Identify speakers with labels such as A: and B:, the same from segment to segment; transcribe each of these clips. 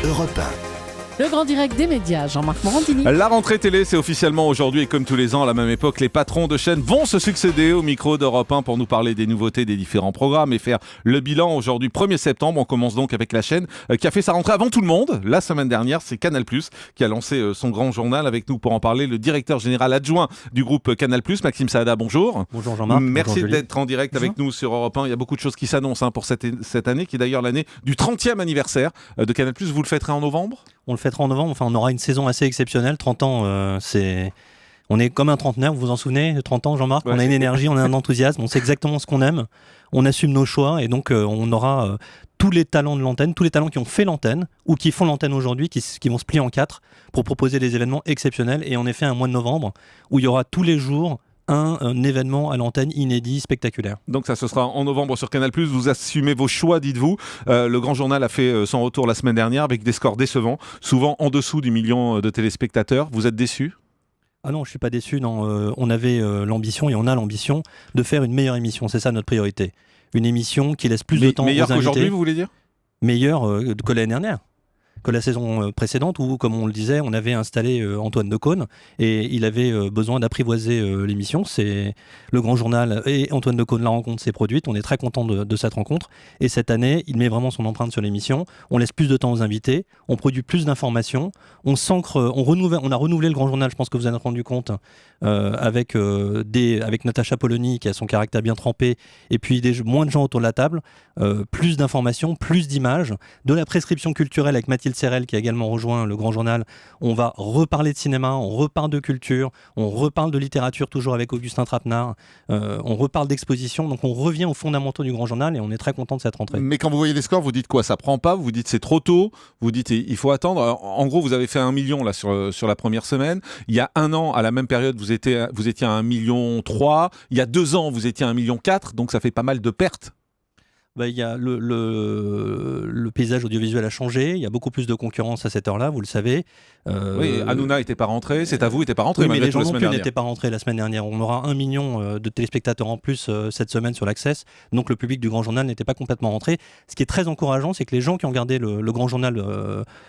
A: Europe 1.
B: Le grand direct des médias, Jean-Marc Morandini.
C: La rentrée télé, c'est officiellement aujourd'hui et comme tous les ans, à la même époque, les patrons de chaînes vont se succéder au micro d'Europe 1 pour nous parler des nouveautés des différents programmes et faire le bilan. Aujourd'hui, 1er septembre, on commence donc avec la chaîne qui a fait sa rentrée avant tout le monde. La semaine dernière, c'est Canal+, qui a lancé son grand journal. Avec nous pour en parler, le directeur général adjoint du groupe Canal+, Maxime Saada, bonjour.
D: Bonjour Jean-Marc.
C: Merci
D: bonjour
C: d'être en direct avec nous sur Europe 1. Il y a beaucoup de choses qui s'annoncent pour cette année, qui est d'ailleurs l'année du 30e anniversaire de Canal+. Vous le fêterez en novembre ?
D: On le fêtera en novembre, enfin on aura une saison assez exceptionnelle, 30 ans, on est comme un trentenaire, vous vous en souvenez, de 30 ans Jean-Marc, on a une énergie, on a un enthousiasme, on sait exactement ce qu'on aime, on assume nos choix et donc on aura tous les talents de l'antenne, tous les talents qui ont fait l'antenne ou qui font l'antenne aujourd'hui, qui vont se plier en 4 pour proposer des événements exceptionnels et en effet un mois de novembre où il y aura tous les jours un événement à l'antenne inédit, spectaculaire.
C: Donc ça, ce sera en novembre sur Canal+. Vous assumez vos choix, dites-vous. Le Grand Journal a fait son retour la semaine dernière avec des scores décevants, souvent en dessous du million de téléspectateurs. Vous êtes déçu ?
D: Ah non, je ne suis pas déçu. Non. On avait l'ambition et on a l'ambition de faire une meilleure émission. C'est ça notre priorité. Une émission qui laisse plus de temps aux invités.
C: Meilleure qu'aujourd'hui, vous voulez dire ?
D: Meilleure que l'année dernière. Que la saison précédente où, comme on le disait, on avait installé Antoine Decaune et il avait besoin d'apprivoiser l'émission. C'est le Grand Journal et Antoine Decaune, la rencontre s'est produite. On est très content de cette rencontre et cette année, il met vraiment son empreinte sur l'émission. On laisse plus de temps aux invités, on produit plus d'informations, on s'ancre, on a renouvelé le Grand Journal. Je pense que vous en avez rendu compte avec Natacha Polony qui a son caractère bien trempé et puis moins de gens autour de la table, plus d'informations, plus d'images, de la prescription culturelle avec Mathilde Serrel qui a également rejoint le Grand Journal. On va reparler de cinéma, on reparle de culture, on reparle de littérature toujours avec Augustin Trapenard, on reparle d'exposition, donc on revient aux fondamentaux du Grand Journal et on est très content de cette rentrée.
C: Mais quand vous voyez les scores, vous dites quoi ? Ça prend pas ? Vous dites c'est trop tôt ? Vous dites il faut attendre ? En gros, vous avez fait 1 million là, sur la première semaine. Il y a 1 an, à la même période, vous étiez à 1,3 million. Il y a 2 ans, vous étiez à 1,4 million. Donc ça fait pas mal de pertes.
D: Il y a le paysage audiovisuel a changé, il y a beaucoup plus de concurrence à cette heure-là, vous le savez.
C: Oui, Hanouna n'était pas rentré, C'est à vous n'était pas rentré.
D: Oui, mais les gens non plus n'étaient pas rentrés la semaine dernière. On aura 1 million de téléspectateurs en plus cette semaine sur l'Access, donc le public du Grand Journal n'était pas complètement rentré. Ce qui est très encourageant, c'est que les gens qui ont regardé le Grand Journal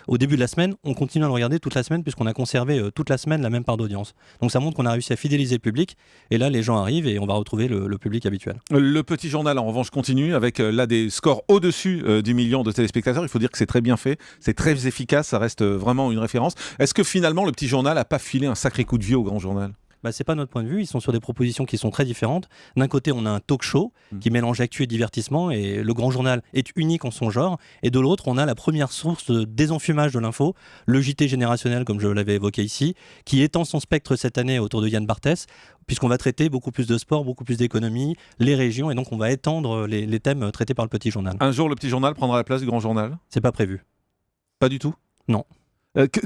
D: au début de la semaine ont continué à le regarder toute la semaine puisqu'on a conservé toute la semaine la même part d'audience. Donc ça montre qu'on a réussi à fidéliser le public et là les gens arrivent et on va retrouver le public habituel.
C: Le Petit Journal en revanche continue avec là des scores au-dessus du million de téléspectateurs. Il faut dire que c'est très bien fait, c'est très efficace, ça reste vraiment une référence. Est-ce que finalement le Petit Journal n'a pas filé un sacré coup de vieux au Grand Journal ?
D: C'est pas notre point de vue, ils sont sur des propositions qui sont très différentes. D'un côté, on a un talk show qui mélange actu et divertissement et le Grand Journal est unique en son genre. Et de l'autre, on a la première source de désenfumage de l'info, le JT générationnel, comme je l'avais évoqué ici, qui étend son spectre cette année autour de Yann Barthès, puisqu'on va traiter beaucoup plus de sport, beaucoup plus d'économie, les régions, et donc on va étendre les thèmes traités par le Petit Journal.
C: Un jour, le Petit Journal prendra la place du Grand Journal ?
D: C'est pas prévu.
C: Pas du tout ?
D: Non.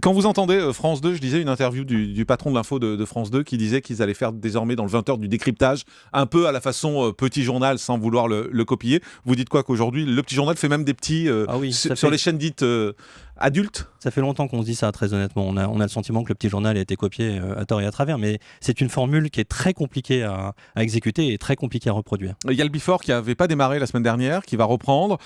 C: Quand vous entendez France 2, je disais une interview du patron de l'info de France 2 qui disait qu'ils allaient faire désormais dans le 20h du décryptage, un peu à la façon Petit Journal sans vouloir le copier. Vous dites quoi qu'aujourd'hui, le Petit Journal fait même des petits sur les chaînes dites adultes ?
D: Ça fait longtemps qu'on se dit ça, très honnêtement. On a le sentiment que le Petit Journal a été copié à tort et à travers, mais c'est une formule qui est très compliquée à exécuter et très compliquée à reproduire.
C: Il y a le Before qui n'avait pas démarré la semaine dernière, qui va reprendre.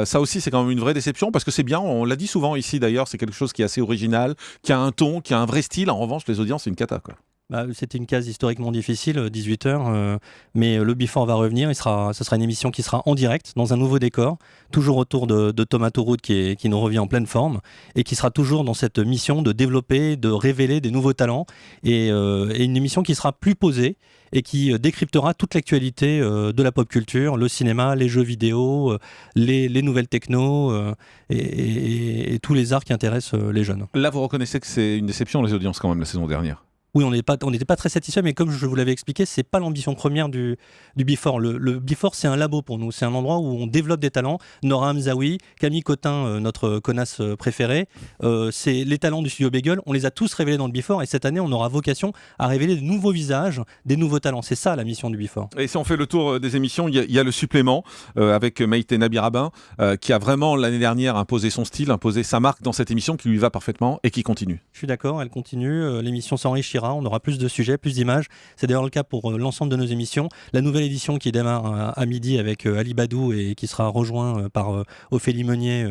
C: Ça aussi, c'est quand même une vraie déception parce que c'est bien, on l'a dit souvent ici d'ailleurs, c'est quelque chose qui est assez original, qui a un ton, qui a un vrai style. En revanche, les audiences, c'est une cata, quoi.
D: C'était une case historiquement difficile, 18h, mais le Before va revenir. Ce sera une émission qui sera en direct, dans un nouveau décor, toujours autour de Thomas Touroud qui nous revient en pleine forme, et qui sera toujours dans cette mission de développer, de révéler des nouveaux talents, et une émission qui sera plus posée, et qui décryptera toute l'actualité de la pop culture, le cinéma, les jeux vidéo, les nouvelles techno, et tous les arts qui intéressent les jeunes.
C: Là, vous reconnaissez que c'est une déception, les audiences, quand même, la saison dernière ?
D: Oui, on n'était pas très satisfait, mais comme je vous l'avais expliqué, c'est pas l'ambition première du Before. Le Before, c'est un labo pour nous. C'est un endroit où on développe des talents. Nora Hamzaoui, Camille Cotin, notre connasse préférée, c'est les talents du studio Bagel. On les a tous révélés dans le Before et cette année, on aura vocation à révéler de nouveaux visages, des nouveaux talents. C'est ça la mission du Before.
C: Et si on fait le tour des émissions, il y a le supplément avec Maïté Nabirabin qui a vraiment l'année dernière imposé son style, imposé sa marque dans cette émission qui lui va parfaitement et qui continue.
D: Je suis d'accord, elle continue. L'émission s'enrichira caméras, on aura plus de sujets, plus d'images. C'est d'ailleurs le cas pour l'ensemble de nos émissions. La nouvelle édition qui démarre à midi avec Ali Badou et qui sera rejoint par Ophélie Meunier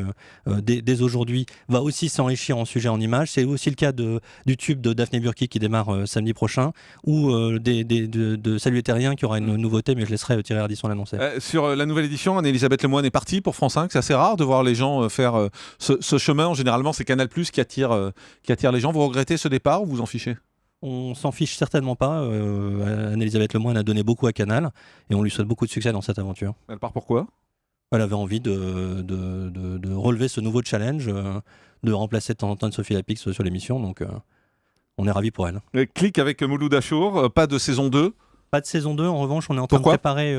D: dès aujourd'hui va aussi s'enrichir en sujets, en images. C'est aussi le cas du tube de Daphné Burki qui démarre samedi prochain, ou de Salut les Terriens qui aura une nouveauté, mais je laisserai Thierry Ardisson l'annoncer.
C: Sur la nouvelle édition, Anne-Elisabeth Lemoine est partie pour France 5. C'est assez rare de voir les gens faire ce chemin. Généralement, c'est Canal+ qui attire les gens. Vous regrettez ce départ ou vous en fichez ?
D: On s'en fiche certainement pas. Anne-Elisabeth Lemoine a donné beaucoup à Canal et on lui souhaite beaucoup de succès dans cette aventure.
C: Elle part pourquoi ?
D: Elle avait envie de relever ce nouveau challenge, de remplacer de temps en temps Sophie Lapix sur l'émission, donc on est ravis pour elle.
C: Clic avec Mouloud Achour, pas de saison 2 ?
D: Pas de saison 2, en revanche, on est en train de préparer...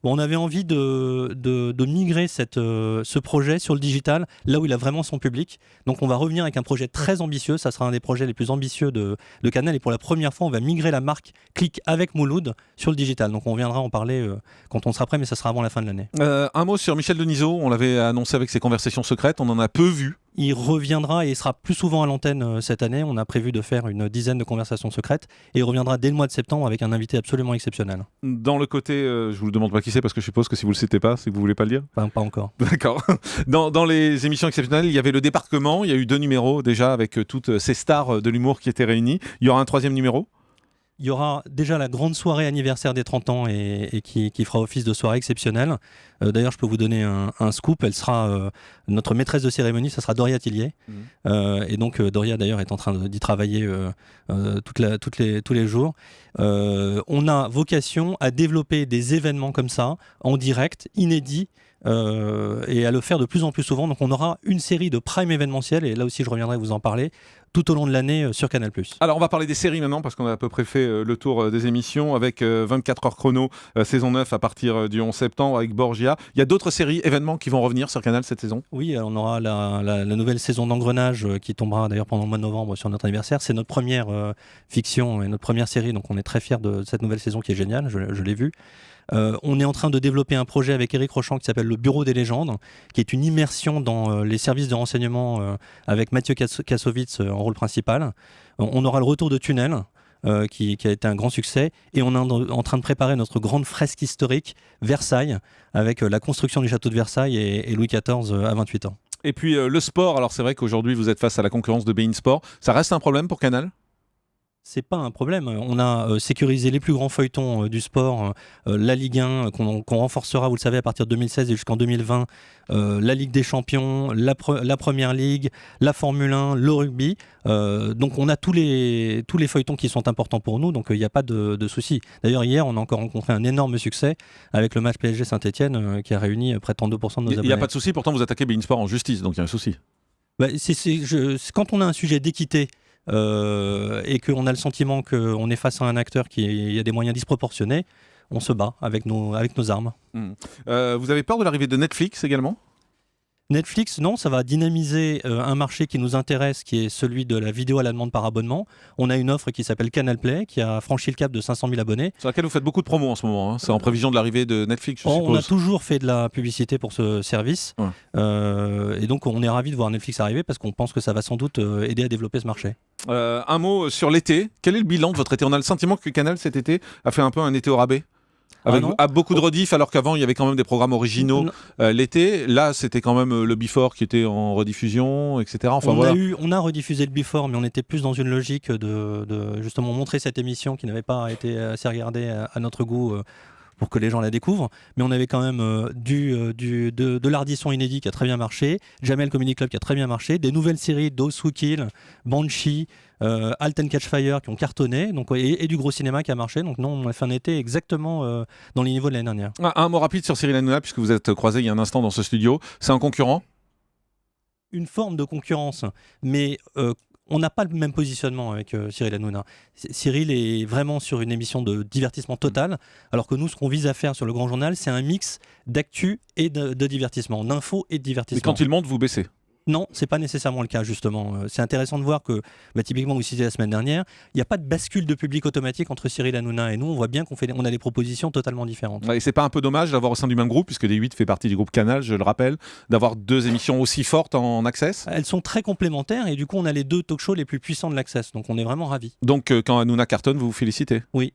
D: on avait envie de migrer ce projet sur le digital, là où il a vraiment son public. Donc on va revenir avec un projet très ambitieux, ça sera un des projets les plus ambitieux de Canal, et pour la première fois, on va migrer la marque Click avec Mouloud sur le digital. Donc on viendra en parler quand on sera prêt, mais ça sera avant la fin de l'année.
C: Un mot sur Michel Denisot, on l'avait annoncé avec ses conversations secrètes, on en a peu vu.
D: Il reviendra et il sera plus souvent à l'antenne cette année. On a prévu de faire une dizaine de conversations secrètes et il reviendra dès le mois de septembre avec un invité absolument exceptionnel.
C: Dans le côté, je vous le demande pas qui c'est parce que je suppose que si vous le citez pas, c'est que vous voulez pas le dire.
D: Pas encore.
C: D'accord. Dans les émissions exceptionnelles, il y avait le débarquement. Il y a eu 2 numéros déjà avec toutes ces stars de l'humour qui étaient réunies. Il y aura un 3e numéro.
D: Il y aura déjà la grande soirée anniversaire des 30 ans et qui fera office de soirée exceptionnelle. D'ailleurs, je peux vous donner un scoop. Elle sera notre maîtresse de cérémonie, ça sera Doria Tillier. Et donc, Doria, d'ailleurs, est en train d'y travailler tous les jours. On a vocation à développer des événements comme ça, en direct, inédits, et à le faire de plus en plus souvent. Donc, on aura une série de prime événementiels, et là aussi, je reviendrai vous en parler, tout au long de l'année sur Canal+.
C: Alors on va parler des séries maintenant parce qu'on a à peu près fait le tour des émissions avec 24 heures chrono, saison 9 à partir du 11 septembre avec Borgia. Il y a d'autres séries, événements qui vont revenir sur Canal cette saison ?
D: Oui, on aura la nouvelle saison d'Engrenage qui tombera d'ailleurs pendant le mois de novembre sur notre anniversaire. C'est notre première fiction et notre première série, donc on est très fiers de cette nouvelle saison qui est géniale, je l'ai vue. On est en train de développer un projet avec Éric Rochant qui s'appelle le Bureau des légendes, qui est une immersion dans les services de renseignement avec Mathieu Kassovitz en rôle principal. On aura le retour de Tunnel, qui a été un grand succès, et on est en train de préparer notre grande fresque historique Versailles, avec la construction du château de Versailles et Louis XIV à 28 ans.
C: Et puis le sport, alors c'est vrai qu'aujourd'hui vous êtes face à la concurrence de beIN Sport, ça reste un problème pour Canal ?
D: C'est pas un problème. On a sécurisé les plus grands feuilletons du sport, la Ligue 1 qu'on renforcera, vous le savez, à partir de 2016 et jusqu'en 2020, la Ligue des Champions, la Première Ligue, la Formule 1, le rugby. Donc on a tous les feuilletons qui sont importants pour nous, donc il n'y a pas de souci. D'ailleurs hier, on a encore rencontré un énorme succès avec le match PSG Saint-Etienne qui a réuni près de 32% de nos abonnés.
C: Il n'y a pas de souci, pourtant vous attaquez beIN Sport en justice, donc il y a un souci.
D: Quand on a un sujet d'équité, et qu'on a le sentiment qu'on est face à un acteur qui a des moyens disproportionnés, on se bat avec nos armes.
C: Vous avez peur de l'arrivée de Netflix également ?
D: Netflix, non, ça va dynamiser un marché qui nous intéresse, qui est celui de la vidéo à la demande par abonnement. On a une offre qui s'appelle Canal Play, qui a franchi le cap de 500 000 abonnés.
C: Sur laquelle vous faites beaucoup de promos en ce moment, hein. C'est en prévision de l'arrivée de Netflix, je suppose.
D: On a toujours fait de la publicité pour ce service, et donc on est ravis de voir Netflix arriver, parce qu'on pense que ça va sans doute aider à développer ce marché.
C: Un mot sur l'été. Quel est le bilan de votre été ? On a le sentiment que Canal cet été a fait un peu un été au rabais. Avec beaucoup de rediff, alors qu'avant il y avait quand même des programmes originaux l'été. Là c'était quand même le Before qui était en rediffusion, etc. Enfin,
D: on a rediffusé le Before, mais on était plus dans une logique de justement montrer cette émission qui n'avait pas été assez regardée à notre goût, pour que les gens la découvrent. Mais on avait quand même de l'Ardisson inédit qui a très bien marché, Jamel Comedy Club qui a très bien marché, des nouvelles séries, Those Who Kill, Banshee, Halt and Catch Fire qui ont cartonné, donc, et du gros cinéma qui a marché. Donc non, on a fait un été exactement dans les niveaux de l'année dernière.
C: Un mot rapide sur Cyril Hanouna, puisque vous êtes croisé il y a un instant dans ce studio. C'est un concurrent ?
D: Une forme de concurrence, mais on n'a pas le même positionnement avec Cyril Hanouna. Cyril est vraiment sur une émission de divertissement total, alors que nous, ce qu'on vise à faire sur le Grand Journal, c'est un mix d'actu et de divertissement, d'info et de divertissement.
C: Et quand il monte, vous baissez ?
D: Non, c'est pas nécessairement le cas justement. C'est intéressant de voir que, typiquement, vous citez la semaine dernière, il n'y a pas de bascule de public automatique entre Cyril Hanouna et nous. On voit bien on a des propositions totalement différentes.
C: Et c'est pas un peu dommage d'avoir au sein du même groupe, puisque D8 fait partie du groupe Canal, je le rappelle, d'avoir deux émissions aussi fortes en Access?
D: Elles sont très complémentaires et du coup on a les deux talk shows les plus puissants de l'Access. Donc on est vraiment ravis.
C: Donc quand Hanouna cartonne, vous vous félicitez?
D: Oui.